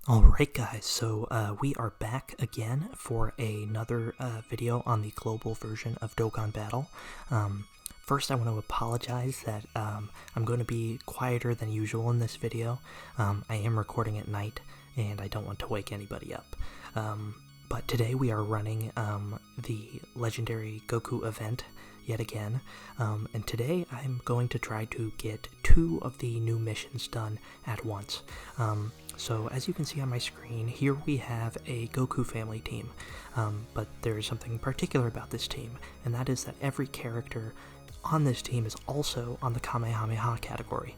Alright guys, so we are back again for another video on the global version of Dokkan Battle. First I want to apologize that I'm going to be quieter than usual in this video. I am recording at night and I don't want to wake anybody up. But today we are running the legendary Goku event yet again, and today I'm going to try to get 2 of the new missions done at once. So as you can see on my screen, here we have a Goku family team, but there's something particular about this team, and that is that every character on this team is also on the Kamehameha category,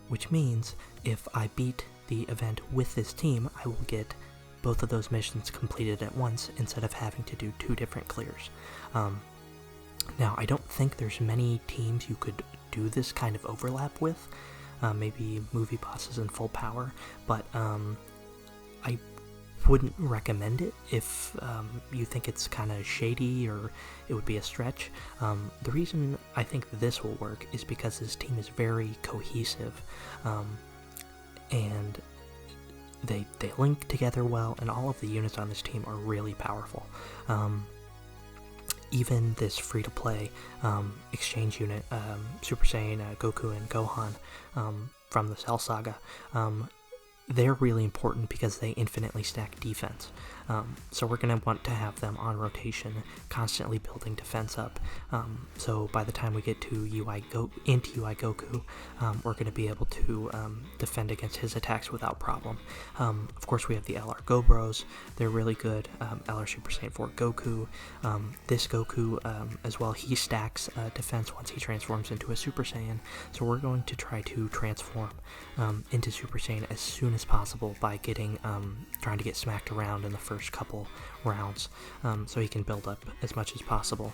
which means if I beat the event with this team, I will get both of those missions completed at once instead of having to do 2 different clears. Now, I don't think there's many teams you could do this kind of overlap with, maybe movie bosses in full power, but I wouldn't recommend it if you think it's kind of shady or it would be a stretch. The reason I think this will work is because this team is very cohesive, and they link together well, and all of the units on this team are really powerful. Even this free-to-play exchange unit, Super Saiyan Goku and Gohan from the Cell Saga, they're really important because they infinitely stack defense. So we're going to want to have them on rotation, constantly building defense up. So by the time we get to UI Goku, we're going to be able to defend against his attacks without problem. Of course, we have the LR Gobros. They're really good. LR Super Saiyan 4 Goku. This Goku as well, he stacks defense once he transforms into a Super Saiyan. So we're going to try to transform into Super Saiyan as soon as possible by getting trying to get smacked around in the first couple rounds, so he can build up as much as possible.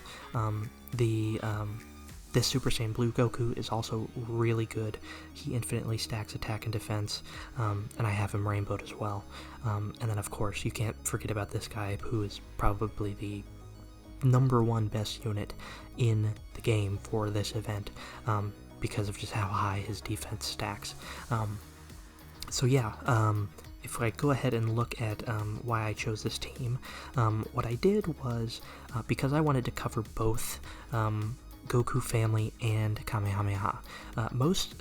This Super Saiyan Blue Goku is also really good. He infinitely stacks attack and defense, and I have him rainbowed as well. And then of course you can't forget about this guy, who is probably the #1 best unit in the game for this event, because of just how high his defense stacks. So yeah, if I go ahead and look at why I chose this team, what I did was, because I wanted to cover both Goku family and Kamehameha.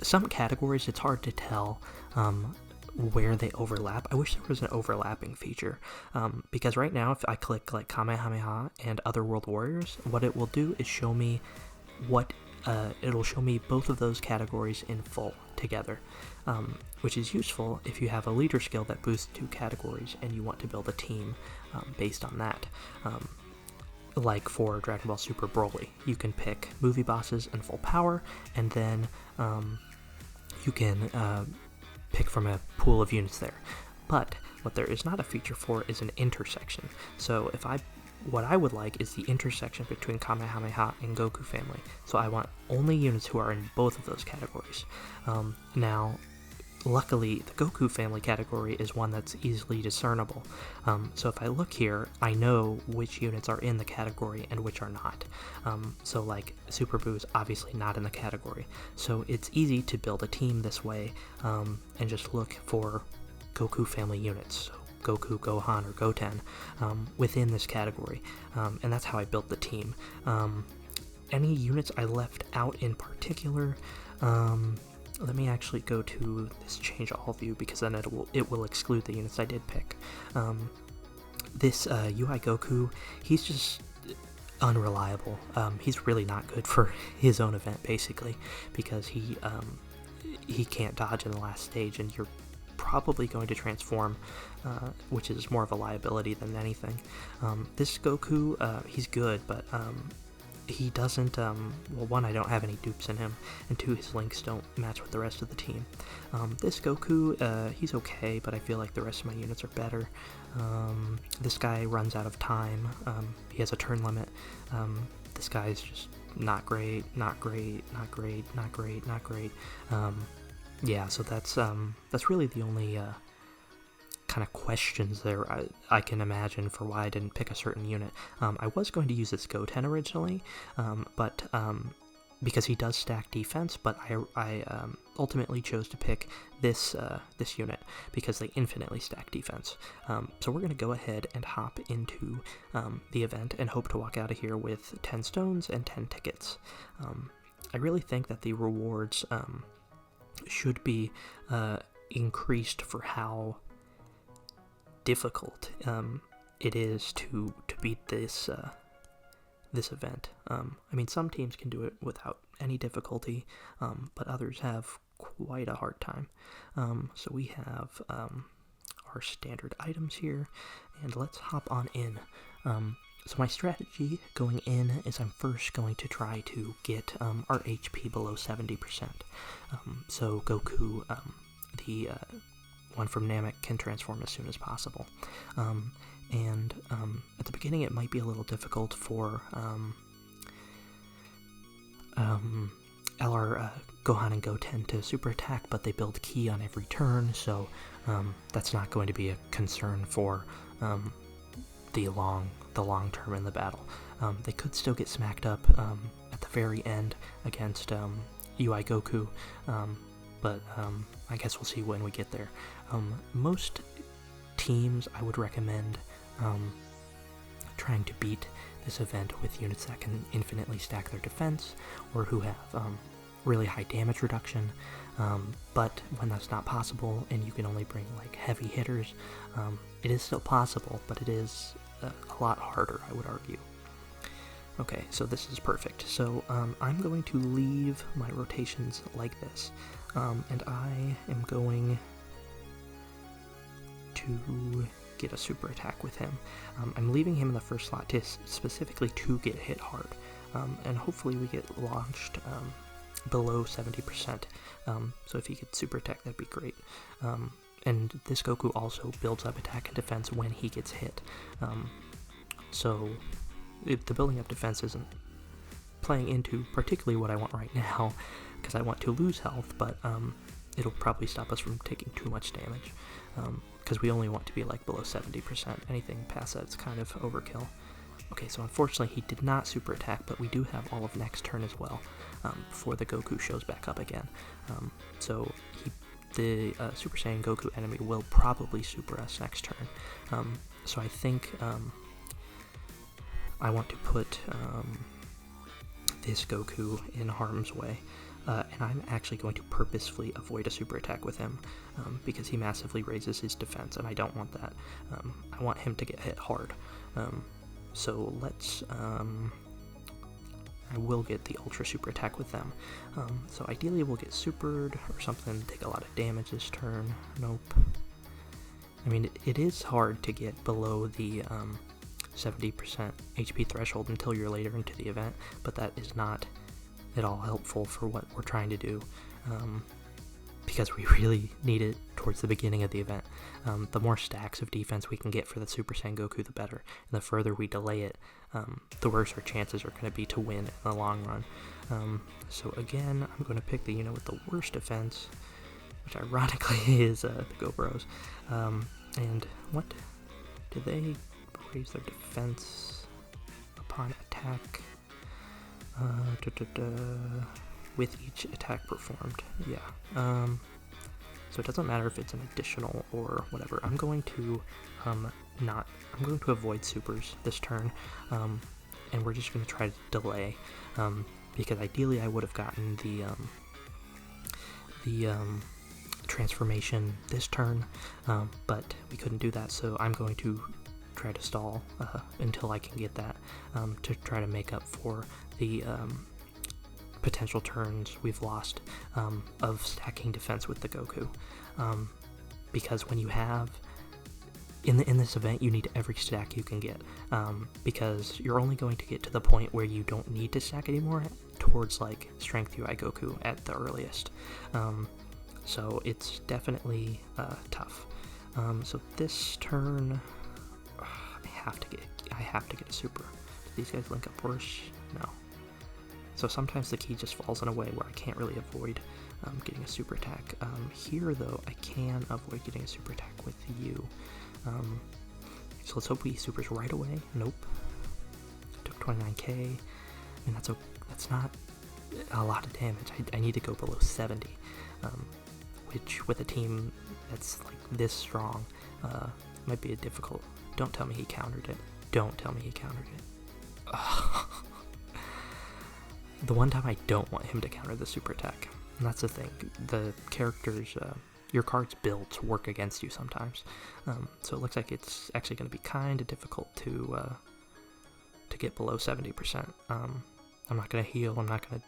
Some categories, it's hard to tell where they overlap. I wish there was an overlapping feature, because right now if I click like Kamehameha and Other World Warriors, what it will do is show me it'll show me both of those categories in full together, which is useful if you have a leader skill that boosts 2 categories and you want to build a team based on that. Like for Dragon Ball Super Broly, you can pick movie bosses in full power, and then you can pick from a pool of units there. But what there is not a feature for is an intersection. So what I would like is the intersection between Kamehameha and Goku family. So I want only units who are in both of those categories. Now, luckily, the Goku family category is one that's easily discernible. So if I look here, I know which units are in the category and which are not. So like Super Buu is obviously not in the category. So it's easy to build a team this way, and just look for Goku family units. So Goku, Gohan, or Goten within this category, and that's how I built the team. Any units I left out in particular, let me actually go to this change all view, because then it will exclude the units I did pick. This UI Goku, he's just unreliable. He's really not good for his own event, basically, because he can't dodge in the last stage, and you're probably going to transform, which is more of a liability than anything. This Goku, he's good, but he doesn't, well, 1, I don't have any dupes in him, and 2, his links don't match with the rest of the team. This Goku, he's okay, but I feel like the rest of my units are better. This guy runs out of time. He has a turn limit. This guy's just not great, not great, not great, not great, not great. Yeah, so that's really the only kind of questions there I can imagine for why I didn't pick a certain unit. I was going to use this Goten originally, but because he does stack defense, but I ultimately chose to pick this unit because they infinitely stack defense. So we're going to go ahead and hop into the event and hope to walk out of here with 10 stones and 10 tickets. I really think that the rewards should be increased for how difficult it is to beat this event. I mean, some teams can do it without any difficulty, but others have quite a hard time. So we have our standard items here, and let's hop on in. So my strategy going in is I'm first going to try to get our HP below 70%. So Goku, the one from Namek, can transform as soon as possible. And at the beginning it might be a little difficult for LR Gohan and Goten to super attack, but they build ki on every turn, so that's not going to be a concern for the long term in the battle. They could still get smacked up at the very end against UI Goku, but I guess we'll see when we get there. Most teams I would recommend trying to beat this event with units that can infinitely stack their defense, or who have really high damage reduction, but when that's not possible and you can only bring like heavy hitters, it is still possible, but it is a lot harder, I would argue. Okay, so this is perfect. So I'm going to leave my rotations like this, and I am going to get a super attack with him. I'm leaving him in the first slot specifically to get hit hard, and hopefully we get launched below 70%. So if he could super attack, that'd be great. And this Goku also builds up attack and defense when he gets hit. So if the building up defense isn't playing into particularly what I want right now, because I want to lose health, but it'll probably stop us from taking too much damage, because we only want to be like below 70%. Anything past that is kind of overkill. Okay, so unfortunately he did not super attack, but we do have all of next turn as well, before the Goku shows back up again. So the Super Saiyan Goku enemy will probably super us next turn. So I think I want to put this Goku in harm's way, and I'm actually going to purposefully avoid a super attack with him, because he massively raises his defense, and I don't want that. I want him to get hit hard. So let's, I will get the ultra super attack with them. So ideally we'll get supered or something, take a lot of damage this turn. Nope. I mean, it is hard to get below the 70% HP threshold until you're later into the event, but that is not at all helpful for what we're trying to do, because we really need it towards the beginning of the event. The more stacks of defense we can get for the Super Saiyan Goku, the better, and the further we delay it, the worse our chances are going to be to win in the long run. So again, I'm going to pick the unit with the worst defense, which ironically is the GoBros. And what? Did they raise their defense upon attack? With each attack performed. Yeah. So it doesn't matter if it's an additional or whatever. I'm going to I'm going to avoid supers this turn, and we're just going to try to delay, because ideally I would have gotten the transformation this turn, but we couldn't do that, so I'm going to try to stall until I can get that, to try to make up for the potential turns we've lost of stacking defense with the Goku, because when you have in this event you need every stack you can get, because you're only going to get to the point where you don't need to stack anymore towards like Strength UI Goku at the earliest. So it's definitely tough. So this turn I have to get a super. Do these guys link up worse? No. So sometimes the ki just falls in a way where I can't really avoid getting a super attack. Here though, I can avoid getting a super attack with you. So let's hope he supers right away. Nope. I took 29k. I mean, that's not a lot of damage. I need to go below 70, which with a team that's like this strong might be a difficult. Don't tell me he countered it. Don't tell me he countered it. The one time I don't want him to counter the super attack. And that's the thing. The characters, your card's built work against you sometimes. So it looks like it's actually going to be kind of difficult to get below 70%. I'm not going to heal. I'm not going to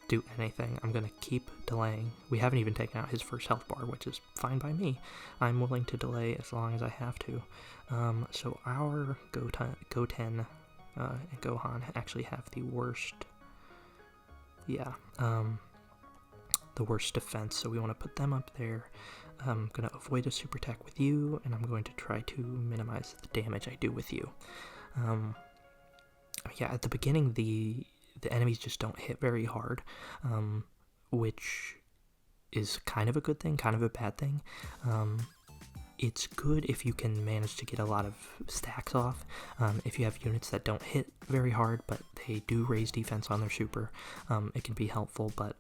do anything. I'm going to keep delaying. We haven't even taken out his first health bar, which is fine by me. I'm willing to delay as long as I have to. So our Goten and Gohan actually have the worst... Yeah, the worst defense, so we want to put them up there. I'm going to avoid a super attack with you, and I'm going to try to minimize the damage I do with you. Yeah, at the beginning, the enemies just don't hit very hard, which is kind of a good thing, kind of a bad thing. It's good if you can manage to get a lot of stacks off. If you have units that don't hit very hard, but they do raise defense on their super, it can be helpful, but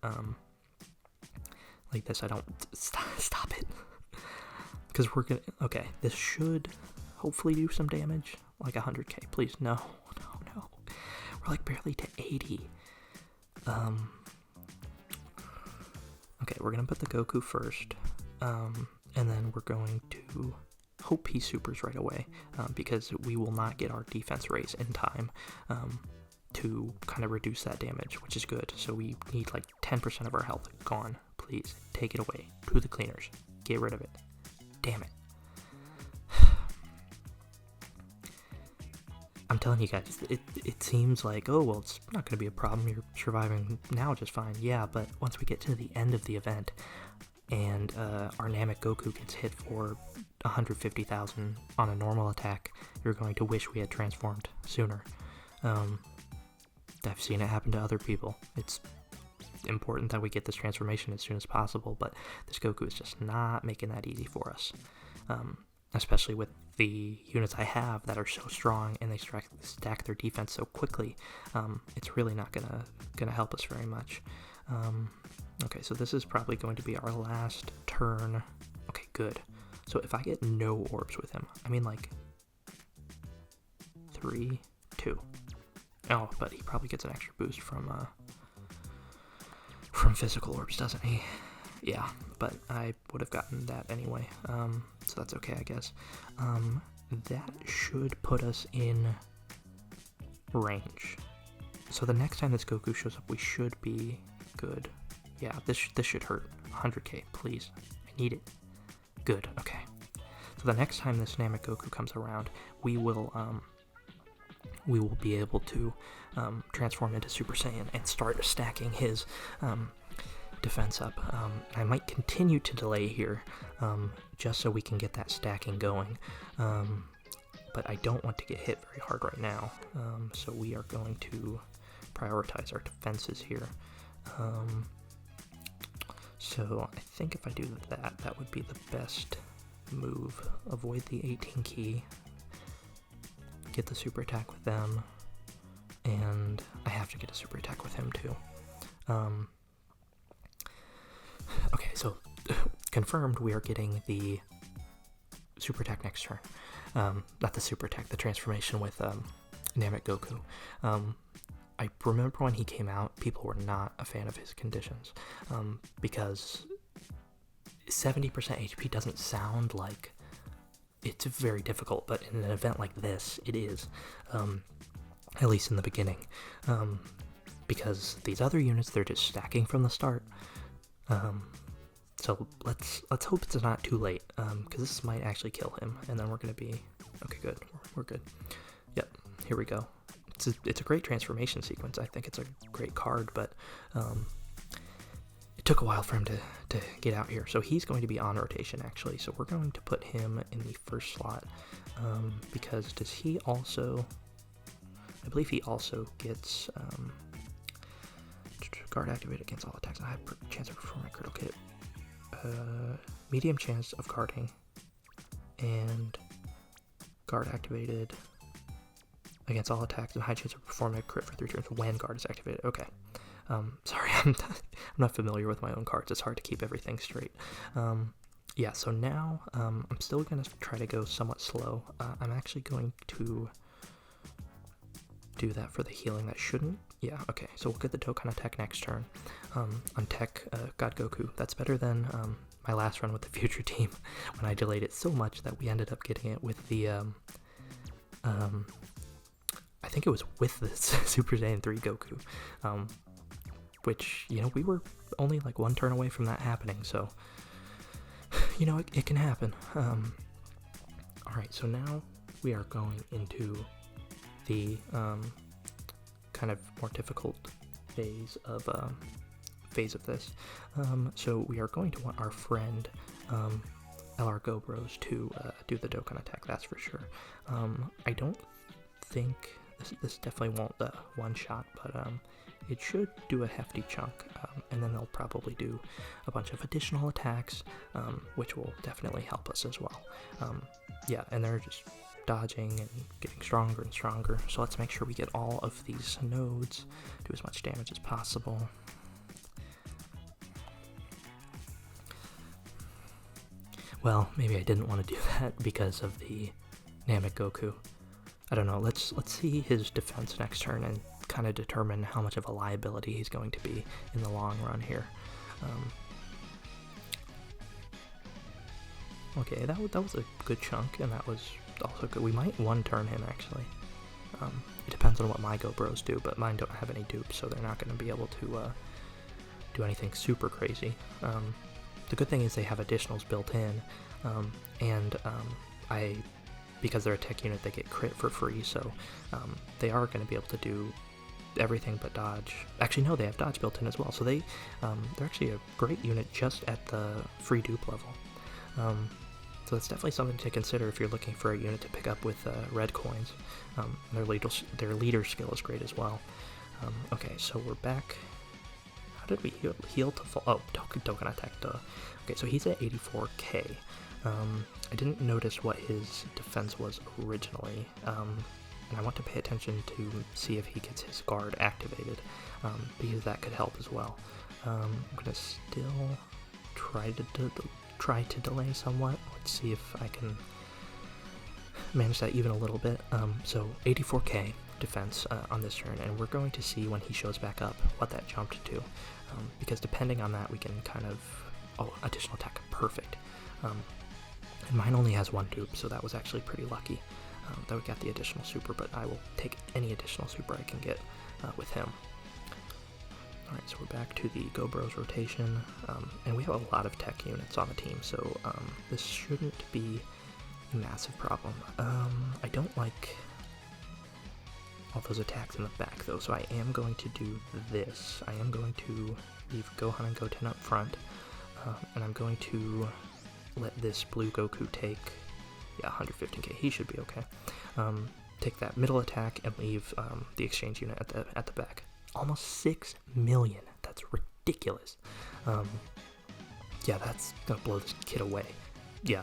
like this, I don't... Stop it. Because we're gonna... Okay, this should hopefully do some damage, like 100k. Please, no. We're like barely to 80. Okay, we're gonna put the Goku first. And then we're going to hope he supers right away, because we will not get our defense raise in time to kind of reduce that damage, which is good. So we need like 10% of our health gone. Please, take it away. To the cleaners. Get rid of it. Damn it. I'm telling you guys, it seems like, oh, well, it's not going to be a problem. You're surviving now just fine. Yeah, but once we get to the end of the event, and our Namek Goku gets hit for 150,000 on a normal attack, you're going to wish we had transformed sooner. I've seen it happen to other people. It's important that we get this transformation as soon as possible, but this Goku is just not making that easy for us. Especially with the units I have that are so strong and they stack their defense so quickly. It's really not gonna help us very much. Okay, so this is probably going to be our last turn. Okay, good. So if I get no orbs with him, I mean like 3, 2. Oh, but he probably gets an extra boost from physical orbs, doesn't he? Yeah, but I would have gotten that anyway, so that's okay, I guess. That should put us in range. So the next time this Goku shows up, we should be good. Yeah, this should hurt. 100k, please. I need it. Good, okay. So the next time this Namek Goku comes around, we will be able to transform into Super Saiyan and start stacking his defense up. I might continue to delay here, just so we can get that stacking going. But I don't want to get hit very hard right now, so we are going to prioritize our defenses here. So I think if I do that would be the best move. Avoid the 18 key, get the super attack with them, and I have to get a super attack with him too. Okay, so confirmed we are getting the super attack next turn. Not the super attack, the transformation with Namek Goku. I remember when he came out, people were not a fan of his conditions, because 70% HP doesn't sound like it's very difficult, but in an event like this, it is, at least in the beginning, because these other units, they're just stacking from the start. So let's hope it's not too late, because this might actually kill him, and then we're gonna be okay. Good, we're good. Yep, here we go. It's a great transformation sequence. I think it's a great card, but it took a while for him to get out here. So he's going to be on rotation, actually. So we're going to put him in the first slot, because does he also... I believe he also gets guard activated against all attacks. I have chance of performing a critical hit. Medium chance of guarding, and guard activated against all attacks, and high chance of performing a crit for 3 turns when guard is activated. Okay. Sorry, I'm not familiar with my own cards. It's hard to keep everything straight. Yeah, so now I'm still going to try to go somewhat slow. I'm actually going to do that for the healing. That shouldn't. Yeah, okay, so we'll get the Dokkan attack next turn. On tech, God Goku. That's better than my last run with the future team when I delayed it so much that we ended up getting it with the I think it was with the Super Saiyan 3 Goku, which, you know, we were only like one turn away from that happening, so, you know, it can happen. Alright, so now we are going into the kind of more difficult phase of this. So we are going to want our friend LR Gobros to do the Dokkan attack, that's for sure. I don't think this definitely won't one shot, but it should do a hefty chunk, and then they'll probably do a bunch of additional attacks, which will definitely help us as well. Yeah, and they're just dodging and getting stronger and stronger, so let's make sure we get all of these nodes, do as much damage as possible. Well, maybe I didn't want to do that because of the Namek Goku. I don't know, let's see his defense next turn and kind of determine how much of a liability he's going to be in the long run here. Okay, that was a good chunk, and that was also good. We might one-turn him, actually. It depends on what my Gobros do, but mine don't have any dupes, so they're not going to be able to do anything super crazy. The good thing is they have additionals built in, and because they're a tech unit, they get crit for free, so they are going to be able to do everything but dodge. Actually, no, they have dodge built in as well, so they're actually a great unit just at the free dupe level. So that's definitely something to consider if you're looking for a unit to pick up with red coins. Their leader skill is great as well. Okay, so we're back. How did we heal to full? Oh, Dokkan attack, duh. Okay, so he's at 84k. I didn't notice what his defense was originally, and I want to pay attention to see if he gets his guard activated, because that could help as well. I'm gonna still try to delay somewhat. Let's see if I can manage that even a little bit. So 84k defense on this turn, and we're going to see when he shows back up what that jumped to, because depending on that we can kind of... Oh, additional attack, perfect. And mine only has one dupe, so that was actually pretty lucky that we got the additional super, but I will take any additional super I can get with him. Alright, so we're back to the Gobros rotation, and we have a lot of tech units on the team, so this shouldn't be a massive problem. I don't like all those attacks in the back, though, so I am going to do this. I am going to leave Gohan and Goten up front, and I'm going to let this blue Goku take, yeah, 115k, he should be okay. Take that middle attack and leave the exchange unit at the back. Almost 6 million, that's ridiculous. Yeah, that's gonna blow this kid away. Yeah,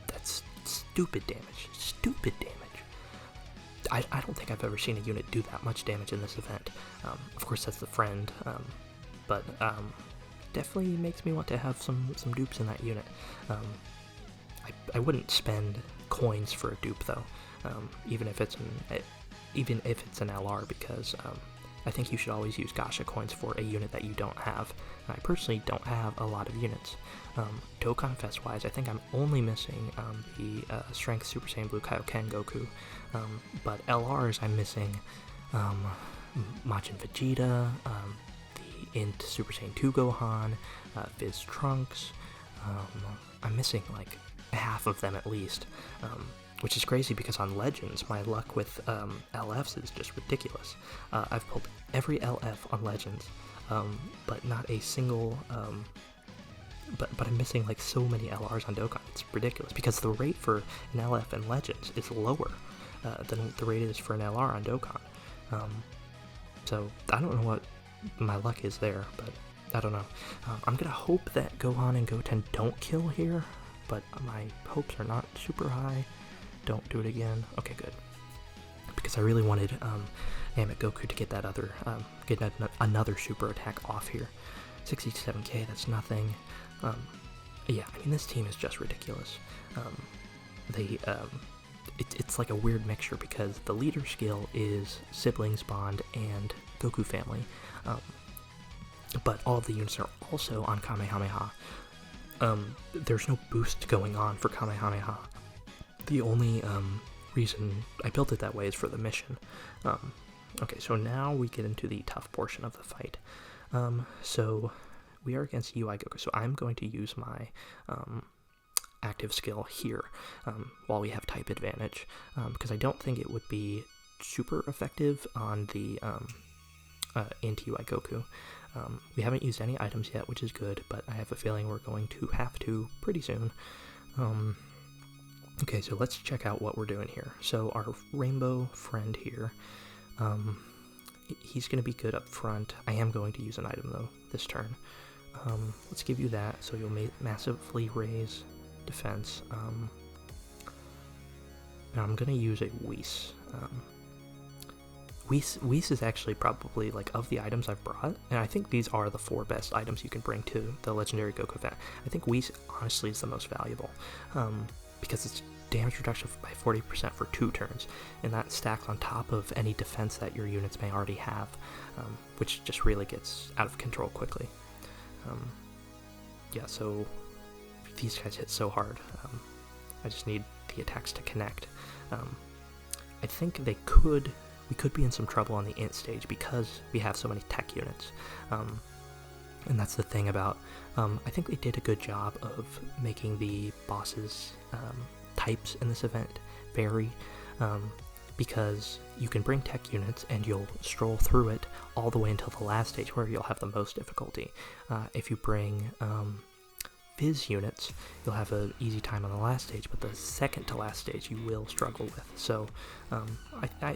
that's stupid damage, stupid damage. I don't think I've ever seen a unit do that much damage in this event. Of course, that's the friend, but definitely makes me want to have some dupes in that unit. I wouldn't spend coins for a dupe though, even if it's an LR, because I think you should always use Gacha coins for a unit that you don't have. And I personally don't have a lot of units. Dokkan Fest wise, I think I'm only missing the Strength Super Saiyan Blue Kaioken Goku, but LRs I'm missing Majin Vegeta, the Int Super Saiyan 2 Gohan, Viz Trunks. I'm missing like half of them at least, which is crazy because on Legends my luck with LFs is just ridiculous. I've pulled every LF on Legends, but not a single, but I'm missing like so many LRs on Dokkan. It's ridiculous because the rate for an LF in Legends is lower than the rate is for an LR on Dokkan. So I don't know what my luck is there, but I don't know. I'm gonna hope that Gohan and Goten don't kill here, but my hopes are not super high. Don't do it again. Okay, good. Because I really wanted Dynamic Goku to get that other, get another super attack off here. 67k, that's nothing. Yeah, I mean, this team is just ridiculous. It's like a weird mixture because the leader skill is Siblings Bond and Goku Family, but all of the units are also on Kamehameha. There's no boost going on for Kamehameha. The only reason I built it that way is for the mission. Okay, so now we get into the tough portion of the fight. So we are against UI Goku, so I'm going to use my active skill here while we have type advantage, because I don't think it would be super effective on the anti-UI Goku. We haven't used any items yet, which is good, but I have a feeling we're going to have to pretty soon. Okay, so let's check out what we're doing here. So our rainbow friend here, he's going to be good up front. I am going to use an item, though, this turn. Let's give you that, so you'll massively raise defense. Now I'm going to use a Whis. Whis is actually probably, like, of the items I've brought, and I think these are the 4 best items you can bring to the Legendary Goku event. I think Whis, honestly, is the most valuable, because it's damage reduction by 40% for 2 turns, and that stacks on top of any defense that your units may already have, which just really gets out of control quickly. Yeah, so these guys hit so hard. I just need the attacks to connect. I think we could be in some trouble on the int stage because we have so many tech units. And that's the thing about, I think they did a good job of making the bosses' types in this event vary, because you can bring tech units and you'll stroll through it all the way until the last stage where you'll have the most difficulty. If you bring Viz units, you'll have an easy time on the last stage, but the second to last stage you will struggle with. So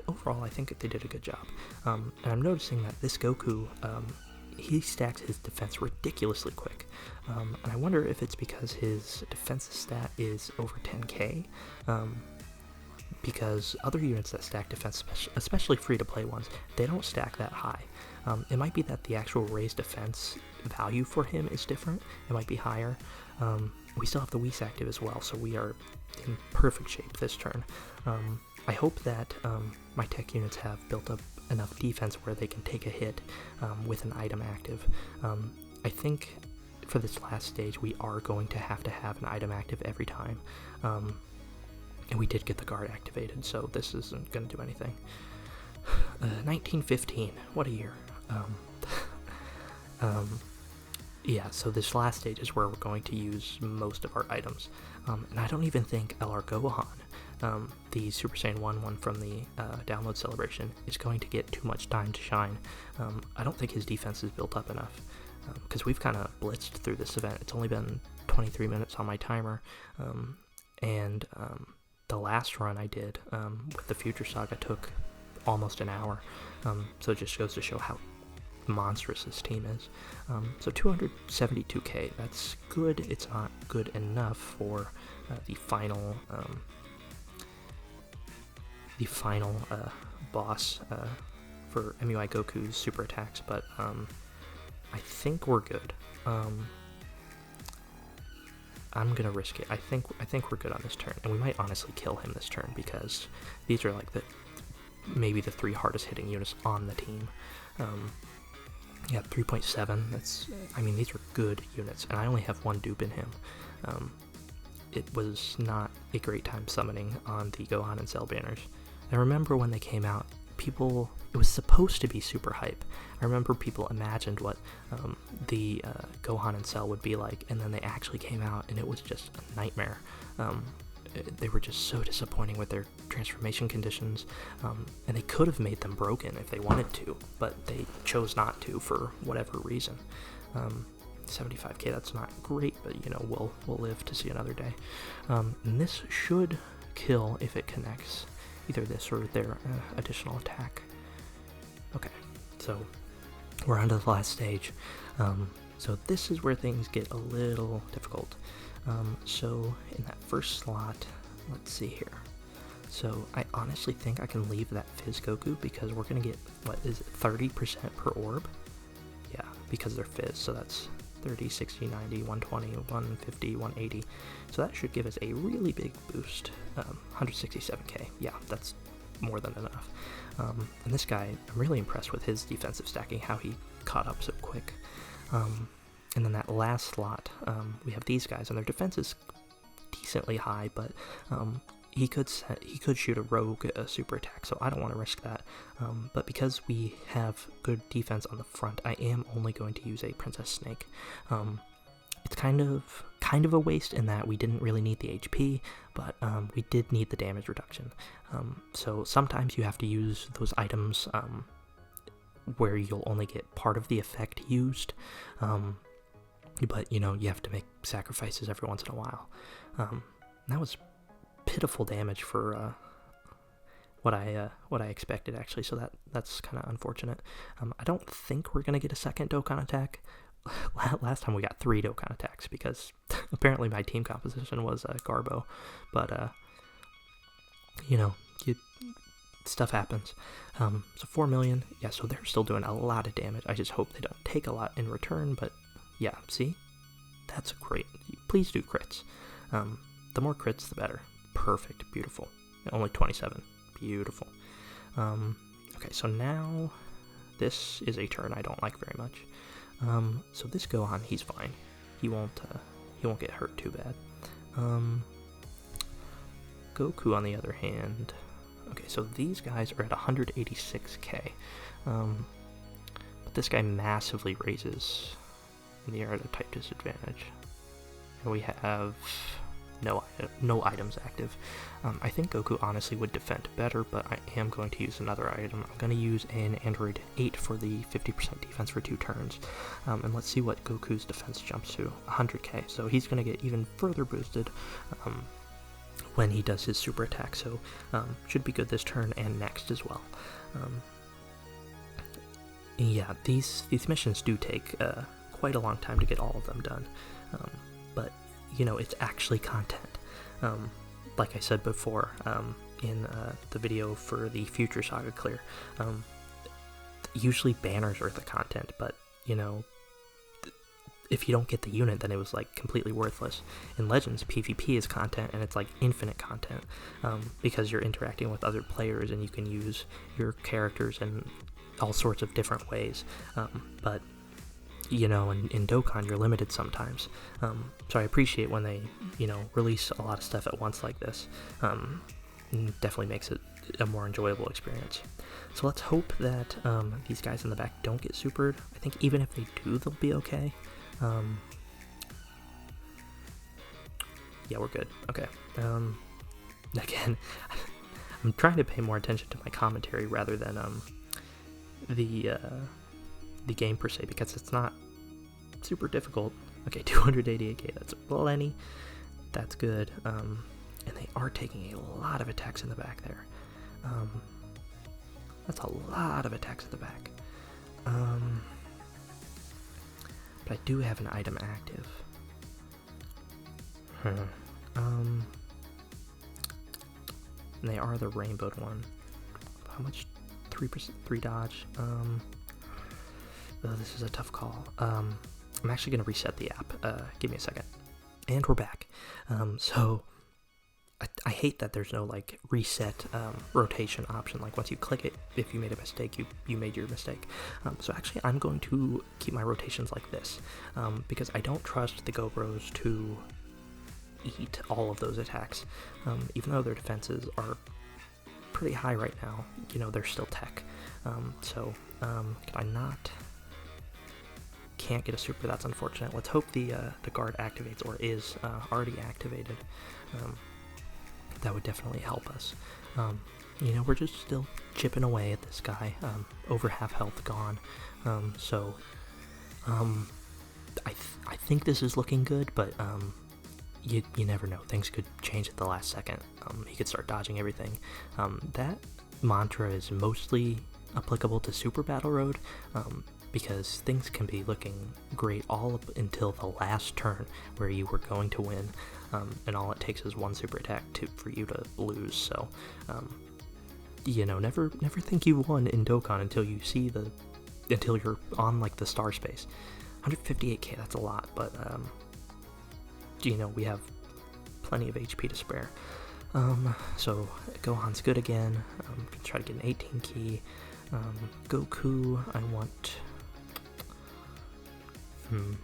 overall I think they did a good job. And I'm noticing that this Goku, he stacks his defense ridiculously quick, and I wonder if it's because his defense stat is over 10k, because other units that stack defense, especially free-to-play ones, they don't stack that high. It might be that the actual raised defense value for him is different. It might be higher. We still have the Whis active as well, so we are in perfect shape this turn. I hope that my tech units have built up enough defense where they can take a hit with an item active. I think for this last stage we are going to have an item active every time. And we did get the guard activated, so this isn't going to do anything. 1915, what a year. Yeah, so this last stage is where we're going to use most of our items. And I don't even think LR Gohan, the Super Saiyan 1 one from the download celebration, is going to get too much time to shine. I don't think his defense is built up enough, because we've kind of blitzed through this event. It's only been 23 minutes on my timer, and the last run I did with the Future Saga took almost an hour, so it just goes to show how monstrous this team is. So 272k, that's good. It's not good enough for the final boss for MUI Goku's super attacks, but I think we're good. I'm gonna risk it. I think we're good on this turn, and we might honestly kill him this turn because these are like maybe the 3 hardest hitting units on the team. Yeah, 3.7. I mean, these are good units, and I only have 1 dupe in him. It was not a great time summoning on the Gohan and Cell banners. I remember when they came out, it was supposed to be super hype. I remember people imagined what the Gohan and Cell would be like, and then they actually came out, and it was just a nightmare. They were just so disappointing with their transformation conditions, and they could have made them broken if they wanted to, but they chose not to for whatever reason. 75k, that's not great, but you know, we'll live to see another day. And this should kill if it connects either this or their additional attack. Okay, so we're on to the last stage. So this is where things get a little difficult. So in that first slot, let's see here. So I honestly think I can leave that Fizz Goku because we're going to get, what is it, 30% per orb? Yeah, because they're Fizz, so that's 30, 60, 90, 120, 150, 180. So that should give us a really big boost. 167k, yeah, that's more than enough. And this guy, I'm really impressed with his defensive stacking, how he caught up so quick. And then that last slot, we have these guys, and their defense is decently high, but he could shoot a rogue super attack, so I don't want to risk that. But because we have good defense on the front, I am only going to use a Princess Snake. It's kind of a waste in that we didn't really need the HP, but we did need the damage reduction. So sometimes you have to use those items where you'll only get part of the effect used, but you know, you have to make sacrifices every once in a while. That was pitiful damage for what I expected, actually, so that's kind of unfortunate. I don't think we're gonna get a second Dokkan attack. Last time we got 3 Dokkan attacks because apparently my team composition was Garbo, but you know, stuff happens. So 4 million, yeah, so they're still doing a lot of damage. I just hope they don't take a lot in return, but yeah, see? That's great. Please do crits. The more crits, the better. Perfect. Beautiful. Only 27. Beautiful. Okay, so now this is a turn I don't like very much. So this Gohan, he's fine. He won't get hurt too bad. Goku, on the other hand... Okay, so these guys are at 186k. But this guy massively raises... and they are at a type disadvantage. And we have no items active. I think Goku honestly would defend better, but I am going to use another item. I'm going to use an Android 8 for the 50% defense for 2 turns. And let's see what Goku's defense jumps to. 100k, so he's going to get even further boosted when he does his super attack, so should be good this turn and next as well. Yeah, these missions do take quite a long time to get all of them done, but you know, it's actually content. Like I said before in the video for the Future Saga clear, usually banners are the content, but you know, if you don't get the unit, then it was like completely worthless. In Legends, PvP is content, and it's like infinite content, because you're interacting with other players and you can use your characters in all sorts of different ways. But you know, in Dokkan, you're limited sometimes. So I appreciate when they, you know, release a lot of stuff at once like this. Definitely makes it a more enjoyable experience. So let's hope that these guys in the back don't get supered. I think even if they do, they'll be okay. Yeah, we're good. Okay. Again, I'm trying to pay more attention to my commentary rather than the game per se, because it's not super difficult. Okay, 288k, that's plenty. That's good. And they are taking a lot of attacks in the back there. That's a lot of attacks at the back. But I do have an item active. And they are the rainbowed one. How much? 3% dodge. This is a tough call. I'm actually going to reset the app. Give me a second. And we're back. So I hate that there's no like reset rotation option. Like once you click it, if you made a mistake, you made your mistake. So actually I'm going to keep my rotations like this, because I don't trust the GoBros to eat all of those attacks. Even though their defenses are pretty high right now, you know, they're still tech. So can I not... Can't get a super, that's unfortunate. Let's hope the guard activates, or is already activated. That would definitely help us. You know, we're just still chipping away at this guy. Over half health gone. So I think this is looking good, but you never know. Things could change at the last second. He could start dodging everything. That mantra is mostly applicable to Super Battle Road, because things can be looking great all up until the last turn where you were going to win. and all it takes is one super attack for you to lose. So, never think you won in Dokkan until you're on like the star space. 158k, that's a lot, but we have plenty of HP to spare. So Gohan's good again. Gonna try to get an 18 key. Goku, I want to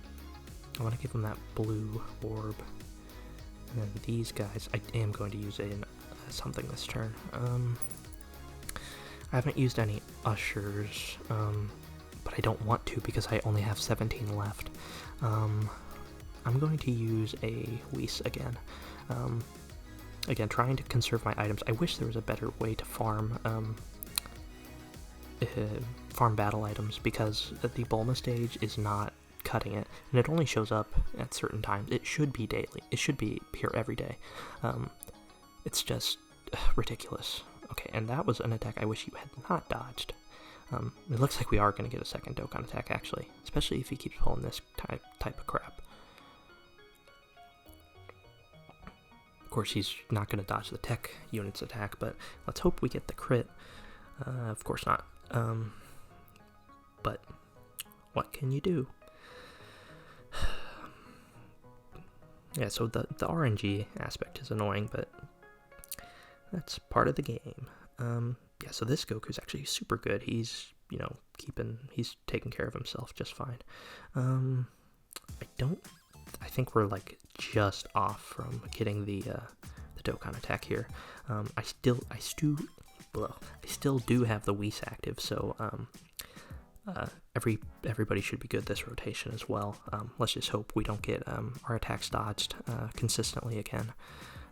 give him that blue orb. And then these guys, I am going to use something this turn. I haven't used any ushers, but I don't want to because I only have 17 left. I'm going to use a Whis again. Again, trying to conserve my items. I wish there was a better way to farm battle items, because the Bulma stage is not cutting it, and it only shows up at certain times. It should be daily. It should be here every day. It's just ridiculous. Okay, and that was an attack I wish you had not dodged. It looks like we are going to get a second Dokkan attack, actually, especially if he keeps pulling this type of crap. Of course, he's not going to dodge the tech unit's attack, but let's hope we get the crit. Of course not. But what can you do? Yeah, so the RNG aspect is annoying, but that's part of the game. Yeah, so this Goku's actually super good. He's, he's taking care of himself just fine. I think we're like just off from getting the Dokkan attack here. I still do have the Whis active, so everybody should be good this rotation as well. Let's just hope we don't get our attacks dodged consistently again.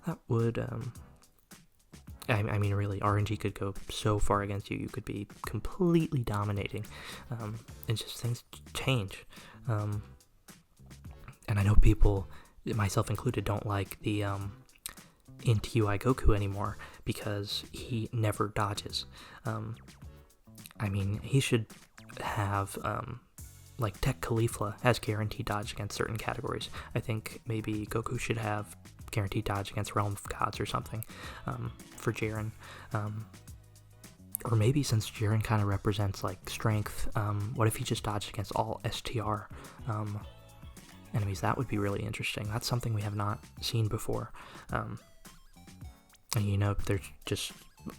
That would, I mean, really, RNG could go so far against you. You could be completely dominating, and just things change. And I know people, myself included, don't like the Int UI Goku anymore because he never dodges. I mean, he should have, like Tech Caulifla has guaranteed dodge against certain categories. I think maybe Goku should have guaranteed dodge against Realm of Gods or something, for Jiren. Or maybe since Jiren kind of represents like strength, what if he just dodged against all STR enemies? That would be really interesting. That's something we have not seen before. And there's just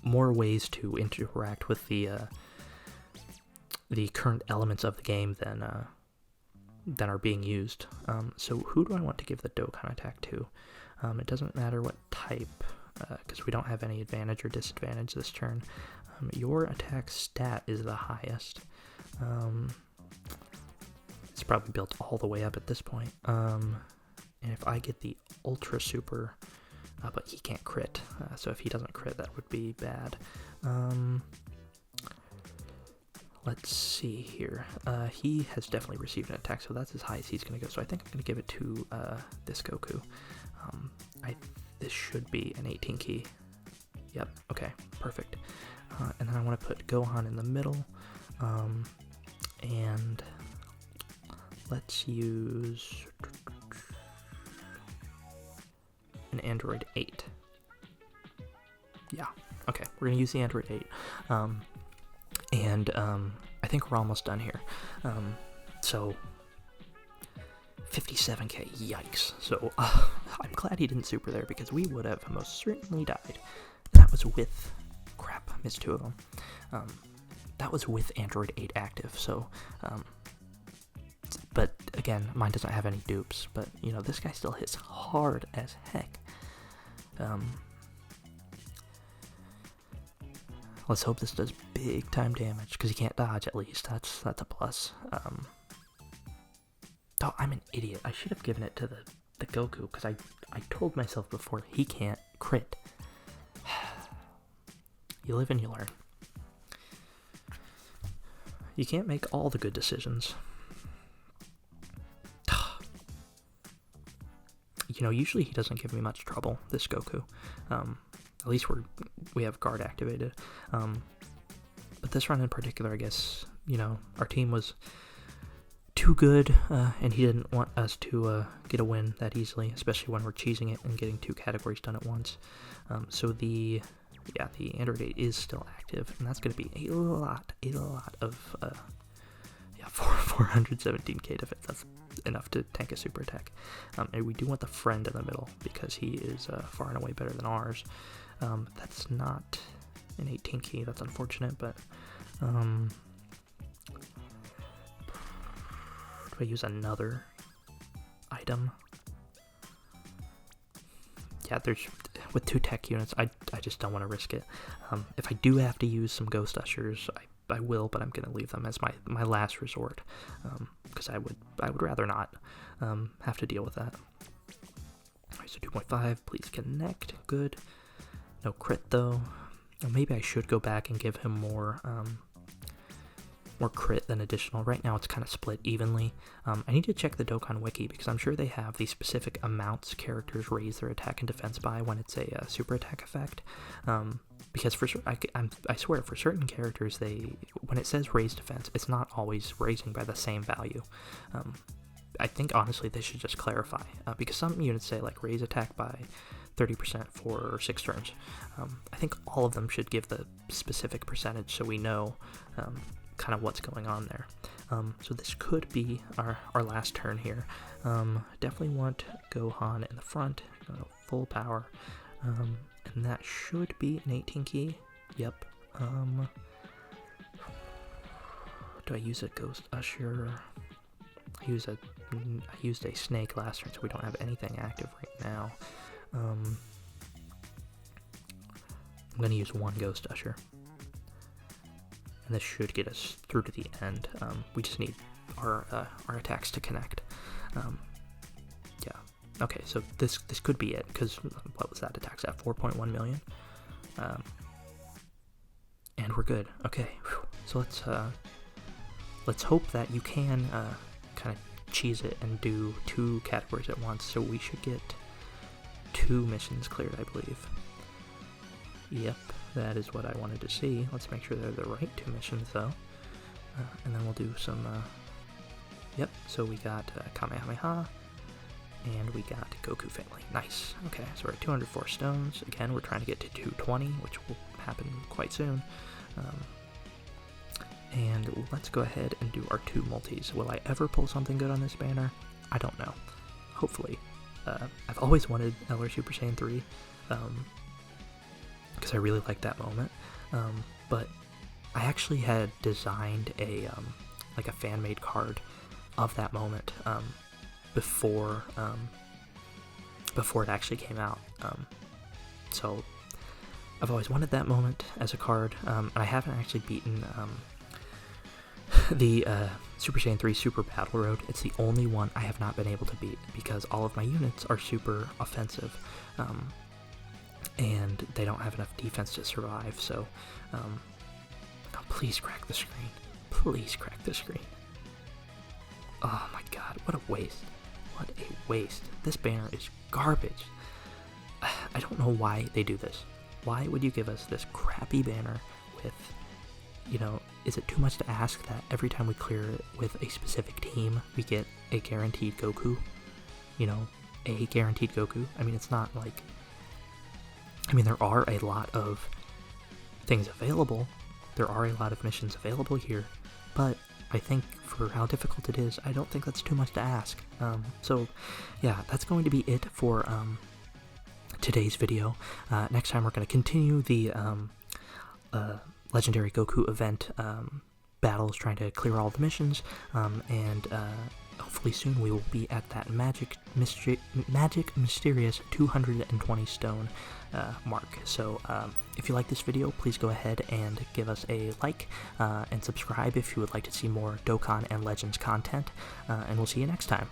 more ways to interact with the current elements of the game than are being used. So who do I want to give the Dokkan attack to? It doesn't matter what type, because we don't have any advantage or disadvantage this turn. Your attack stat is the highest. It's probably built all the way up at this point. And if I get the Ultra Super, but he can't crit, so if he doesn't crit, that would be bad. Let's see here. He has definitely received an attack, so that's as high as he's going to go. So I think I'm going to give it to this Goku. This should be an 18 key. Yep, okay, perfect. And then I want to put Gohan in the middle. And let's use an Android 8. Yeah, okay, we're going to use the Android 8. And I think we're almost done here. So 57k, yikes. So I'm glad he didn't super there, because we would have most certainly died. That was with, crap, missed two of them. That was with Android 8 active, so, but again, mine doesn't have any dupes, but, this guy still hits hard as heck. Let's hope this does big time damage, because he can't dodge at least. That's a plus. Oh, I'm an idiot. I should have given it to the Goku, because I told myself before he can't crit. You live and you learn. You can't make all the good decisions. Usually he doesn't give me much trouble, this Goku. At least we have guard activated. But this run in particular, I guess, our team was too good, and he didn't want us to get a win that easily, especially when we're cheesing it and getting 2 categories done at once. So the Android 8 is still active, and that's going to be a lot of 417k defense. That's enough to tank a super attack. And we do want the friend in the middle because he is far and away better than ours. That's not an 18 key. That's unfortunate, but do I use another item? Yeah, with 2 tech units, I just don't want to risk it. If I do have to use some ghost ushers, I will, but I'm gonna leave them as my last resort, because I would rather not have to deal with that. Alright, so 2.5, please connect. Good. No crit though. Or maybe I should go back and give him more crit than additional. Right now it's kind of split evenly. I need to check the Dokkan wiki because I'm sure they have the specific amounts characters raise their attack and defense by when it's a super attack effect. Because I swear for certain characters, when it says raise defense, it's not always raising by the same value. I think honestly they should just clarify, because some units say like raise attack by 30% for 6 turns. I think all of them should give the specific percentage so we know kind of what's going on there. So this could be our last turn here. Definitely want Gohan in the front, full power, and that should be an 18 key. Yep. Do I use a Ghost Usher? I used a Snake last turn, so we don't have anything active right now. I'm gonna use 1 Ghost Usher. And this should get us through to the end. We just need our attacks to connect. Yeah. Okay, so this could be it, because what was that attacks at? 4.1 million? And we're good. Okay, so let's hope that you can kind of cheese it and do 2 categories at once. So we should get 2 missions cleared, I believe. Yep. That is what I wanted to see. Let's make sure they're the right 2 missions, though. And then we'll do some... Yep, so we got Kamehameha, and we got Goku family. Nice. Okay, so we're at 204 stones. Again, we're trying to get to 220, which will happen quite soon. And let's go ahead and do our 2 multis. Will I ever pull something good on this banner? I don't know. Hopefully. I've always wanted LR Super Saiyan 3. Because I really like that moment, but I actually had designed a fan-made card of that moment before it actually came out. So I've always wanted that moment as a card, and I haven't actually beaten the Super Saiyan 3 Super Battle Road. It's the only one I have not been able to beat because all of my units are super offensive. And they don't have enough defense to survive, so oh, please crack the screen. Please crack the screen. Oh my god, what a waste. What a waste. This banner is garbage. I don't know why they do this. Why would you give us this crappy banner with, is it too much to ask that every time we clear it with a specific team, we get a guaranteed Goku? A guaranteed Goku? I mean, it's not like... there are a lot of things available. There are a lot of missions available here, but I think for how difficult it is, I don't think that's too much to ask. So yeah, that's going to be it for today's video. Next time we're going to continue the Legendary Goku event battles, trying to clear all the missions, and hopefully soon we will be at that magic mysterious 220 stone mark. So if you like this video, please go ahead and give us a like and subscribe if you would like to see more Dokkan and Legends content, and we'll see you next time.